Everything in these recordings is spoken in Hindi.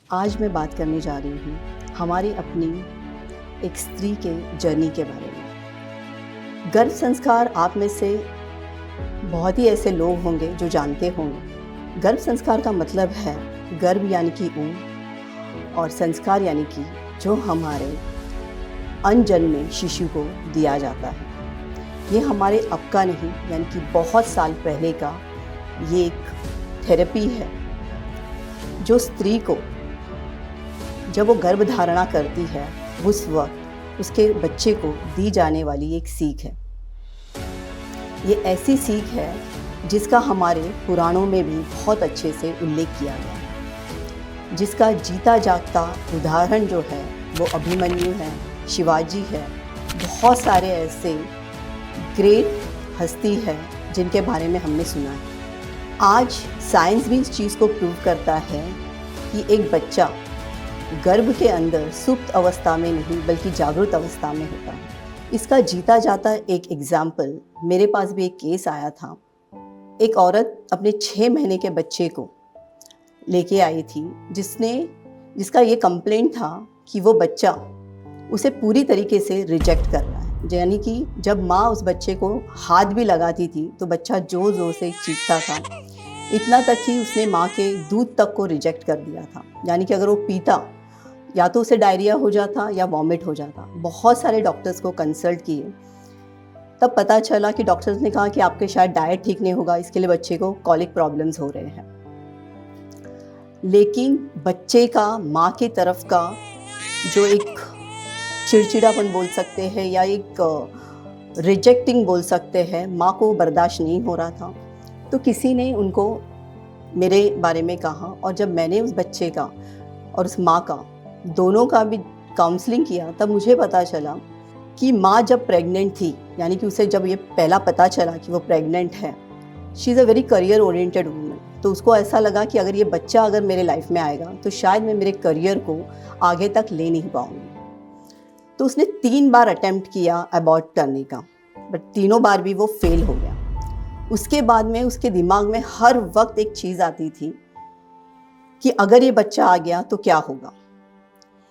आज मैं बात करने जा रही हूँ हमारी अपनी एक स्त्री के जर्नी के बारे में। गर्भ संस्कार आप में से बहुत ही ऐसे लोग होंगे जो जानते होंगे। गर्भ संस्कार का मतलब है गर्भ यानी कि ऊन और संस्कार यानी कि जो हमारे अनजन्मे शिशु को दिया जाता है। ये हमारे अब का नहीं, यानी कि बहुत साल पहले का ये एक थेरेपी है जो स्त्री को जब वो गर्भ धारणा करती है उस वक्त उसके बच्चे को दी जाने वाली एक सीख है। ये ऐसी सीख है जिसका हमारे पुराणों में भी बहुत अच्छे से उल्लेख किया गया है, जिसका जीता जागता उदाहरण जो है वो अभिमन्यु है, शिवाजी है। बहुत सारे ऐसे ग्रेट हस्ती है जिनके बारे में हमने सुना है। आज साइंस भी इस चीज़ को प्रूव करता है कि एक बच्चा गर्भ के अंदर सुप्त अवस्था में नहीं बल्कि जागृत अवस्था में होता है। इसका जीता जाता एक एग्जाम्पल मेरे पास भी एक केस आया था। एक औरत अपने 6 महीने के बच्चे को लेके आई थी जिसका ये कंप्लेंट था कि वो बच्चा उसे पूरी तरीके से रिजेक्ट कर रहा है। यानी कि जब माँ उस बच्चे को हाथ भी लगाती थी तो बच्चा ज़ोर ज़ोर से चीखता था, इतना तक कि उसने माँ के दूध तक को रिजेक्ट कर दिया था। यानी कि अगर वो पीता या तो उसे डायरिया हो जाता या वॉमिट हो जाता। बहुत सारे डॉक्टर्स को कंसल्ट किए, तब पता चला कि डॉक्टर्स ने कहा कि आपके शायद डाइट ठीक नहीं होगा, इसके लिए बच्चे को कॉलिक प्रॉब्लम्स हो रहे हैं। लेकिन बच्चे का माँ की तरफ का जो एक चिड़चिड़ापन बोल सकते हैं या एक रिजेक्टिंग बोल सकते हैं, माँ को बर्दाश्त नहीं हो रहा था। तो किसी ने उनको मेरे बारे में कहा और जब मैंने उस बच्चे का और उस माँ का दोनों का भी काउंसलिंग किया तब मुझे पता चला कि माँ जब प्रेग्नेंट थी, यानी कि उसे जब ये पहला पता चला कि वो प्रेग्नेंट है, she is a very career oriented woman. तो उसको ऐसा लगा कि अगर ये बच्चा अगर मेरे लाइफ में आएगा तो शायद मैं मेरे करियर को आगे तक ले नहीं पाऊँगी। तो उसने 3 बार अटेम्प्ट किया अबॉर्ट करने का, बट तीनों बार भी वो फेल हो गया। उसके बाद में उसके दिमाग में हर वक्त एक चीज़ आती थी कि अगर ये बच्चा आ गया तो क्या होगा।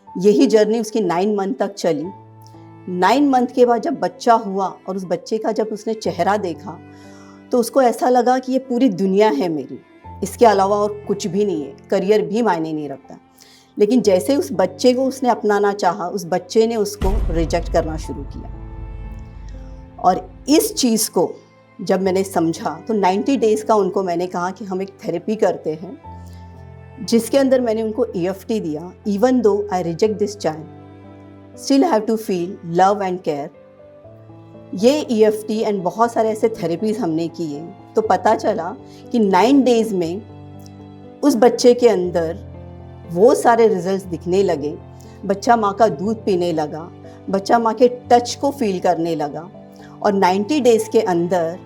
यही जर्नी उसकी 9 मंथ तक चली। 9 मंथ के बाद जब बच्चा हुआ और उस बच्चे का जब उसने चेहरा देखा तो उसको ऐसा लगा कि ये पूरी दुनिया है मेरी, इसके अलावा और कुछ भी नहीं है, करियर भी मायने नहीं रखता। लेकिन जैसे उस बच्चे को उसने अपनाना चाहा, उस बच्चे ने उसको रिजेक्ट करना शुरू किया। और इस चीज़ को जब मैंने समझा तो 90 डेज़ का उनको मैंने कहा कि हम एक थेरेपी करते हैं, जिसके अंदर मैंने उनको EFT दिया। Even though I reject this child, still have to feel love and care. ये EFT एंड बहुत सारे ऐसे थेरेपीज़ हमने किए तो पता चला कि 9 डेज़ में उस बच्चे के अंदर वो सारे रिजल्ट्स दिखने लगे। बच्चा माँ का दूध पीने लगा, बच्चा माँ के टच को फील करने लगा और 90 डेज़ के अंदर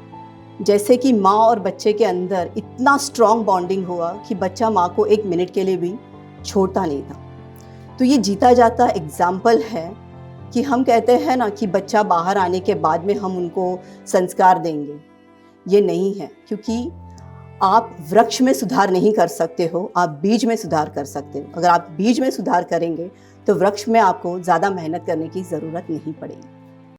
जैसे कि माँ और बच्चे के अंदर इतना स्ट्रॉन्ग बॉन्डिंग हुआ कि बच्चा माँ को 1 मिनट के लिए भी छोड़ता नहीं था। तो ये जीता जाता एग्जाम्पल है कि हम कहते हैं ना कि बच्चा बाहर आने के बाद में हम उनको संस्कार देंगे, ये नहीं है। क्योंकि आप वृक्ष में सुधार नहीं कर सकते हो, आप बीज में सुधार कर सकते हो। अगर आप बीज में सुधार करेंगे तो वृक्ष में आपको ज़्यादा मेहनत करने की ज़रूरत नहीं पड़ेगी।